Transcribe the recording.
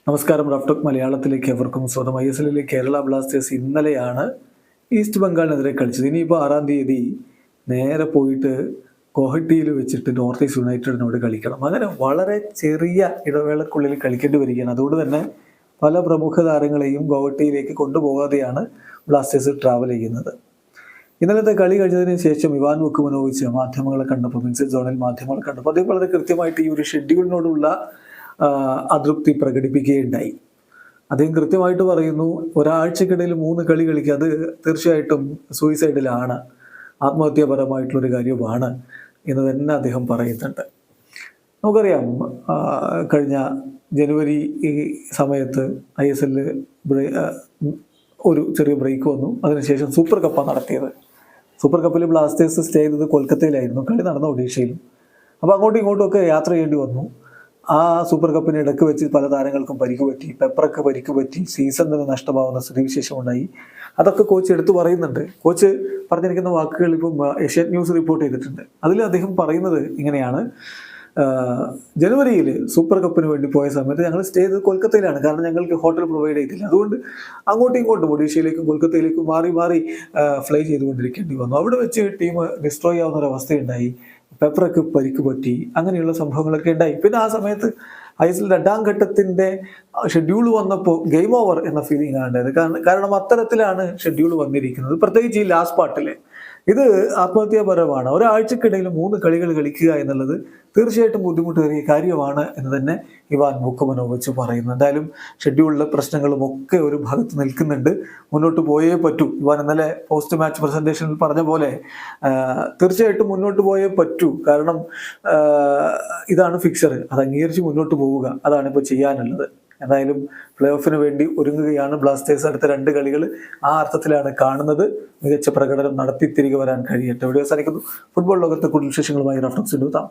നമസ്കാരം. റഫ്ടോക്ക് മലയാളത്തിലേക്ക് എവർക്കും സ്വന്തം. ISL കേരള ബ്ലാസ്റ്റേഴ്സ് ഇന്നലെയാണ് ഈസ്റ്റ് ബംഗാളിനെതിരെ കളിച്ചത്. ഇനിയിപ്പോൾ 6-ാം തീയതി നേരെ പോയിട്ട് ഗോഹട്ടിയിൽ വെച്ചിട്ട് നോർത്ത് ഈസ്റ്റ് യുണൈറ്റഡിനോട് കളിക്കണം. അങ്ങനെ വളരെ ചെറിയ ഇടവേളക്കുള്ളിൽ കളിക്കേണ്ടി വരികയാണ്. അതുകൊണ്ട് തന്നെ പല പ്രമുഖ താരങ്ങളെയും ഗോഹട്ടിയിലേക്ക് കൊണ്ടുപോകാതെയാണ് ബ്ലാസ്റ്റേഴ്സ് ട്രാവൽ ചെയ്യുന്നത്. ഇന്നലത്തെ കളി കഴിഞ്ഞതിന് ശേഷം ഇവാൻ വുക്കുമനോവിച്ച് മാധ്യമങ്ങളെ കണ്ടപ്പോൾ, മിക്സഡ് സോണിൽ മാധ്യമങ്ങളെ കണ്ടപ്പോൾ അദ്ദേഹം വളരെ കൃത്യമായിട്ട് ഈ ഒരു ഷെഡ്യൂളിനോടുള്ള അതൃപ്തി പ്രകടിപ്പിക്കുകയുണ്ടായി. അദ്ദേഹം കൃത്യമായിട്ട് പറയുന്നു, ഒരാഴ്ചക്കിടയിൽ 3 കളി കളിക്കുക, അത് തീർച്ചയായിട്ടും സൂയിസൈഡിലാണ്, ആത്മഹത്യാപരമായിട്ടുള്ളൊരു കാര്യമാണ് എന്ന് തന്നെ അദ്ദേഹം പറയുന്നുണ്ട്. നമുക്കറിയാം, കഴിഞ്ഞ ജനുവരി ഈ സമയത്ത് ISL ഒരു ചെറിയ ബ്രേക്ക് വന്നു. അതിനുശേഷം സൂപ്പർ കപ്പാണ് നടത്തിയത്. സൂപ്പർ കപ്പിൽ ബ്ലാസ്റ്റേഴ്സ് സ്റ്റേ ചെയ്തത് കൊൽക്കത്തയിലായിരുന്നു. കളി നടന്ന ഒഡീഷയിലും. അപ്പോൾ അങ്ങോട്ടും ഇങ്ങോട്ടും ഒക്കെ യാത്ര ചെയ്യേണ്ടി വന്നു. ആ സൂപ്പർ കപ്പിന് ഇടയ്ക്ക് വെച്ച് പല താരങ്ങൾക്കും പരിക്ക് പറ്റി, പെപ്പറൊക്കെ പരിക്ക് പറ്റി, സീസൺ തന്നെ നഷ്ടമാവുന്ന സ്ഥിതിവിശേഷം ഉണ്ടായി. അതൊക്കെ കോച്ച് എടുത്തു പറയുന്നുണ്ട്. കോച്ച് പറഞ്ഞിരിക്കുന്ന വാക്കുകൾ ഇപ്പം ഏഷ്യാനെറ്റ് ന്യൂസ് റിപ്പോർട്ട് ചെയ്തിട്ടുണ്ട്. അതിൽ അദ്ദേഹം പറയുന്നത് ഇങ്ങനെയാണ്: ജനുവരിയിൽ സൂപ്പർ കപ്പിന് വേണ്ടി പോയ സമയത്ത് ഞങ്ങൾ സ്റ്റേ ചെയ്തത് കൊൽക്കത്തയിലാണ്. കാരണം ഞങ്ങൾക്ക് ഹോട്ടൽ പ്രൊവൈഡ് ചെയ്തില്ല. അതുകൊണ്ട് അങ്ങോട്ടും ഇങ്ങോട്ടും ഒഡീഷയിലേക്കും കൊൽക്കത്തയിലേക്കും മാറി മാറി ഫ്ലൈ ചെയ്തുകൊണ്ടിരിക്കേണ്ടി വന്നു. അവിടെ വെച്ച് ടീം ഡിസ്ട്രോയ് ആവുന്ന ഒരു അവസ്ഥയുണ്ടായി. പെപ്പറൊക്കെ പരിക്ക് പറ്റി, അങ്ങനെയുള്ള സംഭവങ്ങളൊക്കെ ഉണ്ടായി. പിന്നെ ആ സമയത്ത് ISL 2-ാം ഘട്ടത്തിൻ്റെ ഷെഡ്യൂൾ വന്നപ്പോൾ ഗെയിം ഓവർ എന്ന ഫീലിംഗ് ആണ് ഉണ്ടായത്. കാരണം അത്തരത്തിലാണ് ഷെഡ്യൂൾ വന്നിരിക്കുന്നത്. പ്രത്യേകിച്ച് ഈ ലാസ്റ്റ് പാർട്ടിൽ ഇത് ആത്മഹത്യാപരമാണ്. ഒരാഴ്ചക്കിടയിൽ 3 കളികൾ കളിക്കുക എന്നുള്ളത് തീർച്ചയായിട്ടും ബുദ്ധിമുട്ടേറിയ കാര്യമാണ് എന്ന് തന്നെ ഇവാൻ വുക്കുമനോവിച്ച് പറയുന്നു. എന്തായാലും ഷെഡ്യൂളിലെ പ്രശ്നങ്ങളും ഒക്കെ ഒരു ഭാഗത്ത് നിൽക്കുന്നുണ്ട്. മുന്നോട്ട് പോയേ പറ്റൂ. ഇവാൻ ഇന്നലെ പോസ്റ്റ് മാച്ച് പ്രസന്റേഷനിൽ പറഞ്ഞ പോലെ തീർച്ചയായിട്ടും മുന്നോട്ട് പോയേ പറ്റൂ. കാരണം ഇതാണ് ഫിക്സർ, അത് അംഗീകരിച്ച് മുന്നോട്ട് പോവുക, അതാണ് ഇപ്പോൾ ചെയ്യാനുള്ളത്. എന്തായാലും പ്ലേ ഓഫിന് വേണ്ടി ഒരുങ്ങുകയാണ് ബ്ലാസ്റ്റേഴ്സ്. അടുത്ത 2 കളികൾ ആ അർത്ഥത്തിലാണ് കാണുന്നത്. മികച്ച പ്രകടനം നടത്തി തിരികെ വരാൻ കഴിയട്ടെ. വീഡിയോ അവസാനിക്കുന്നു. ഫുട്ബോൾ ലോകത്തെ കൂടുതൽ വിശേഷങ്ങളുമായി റഫ്ടോക്സ് എത്താം.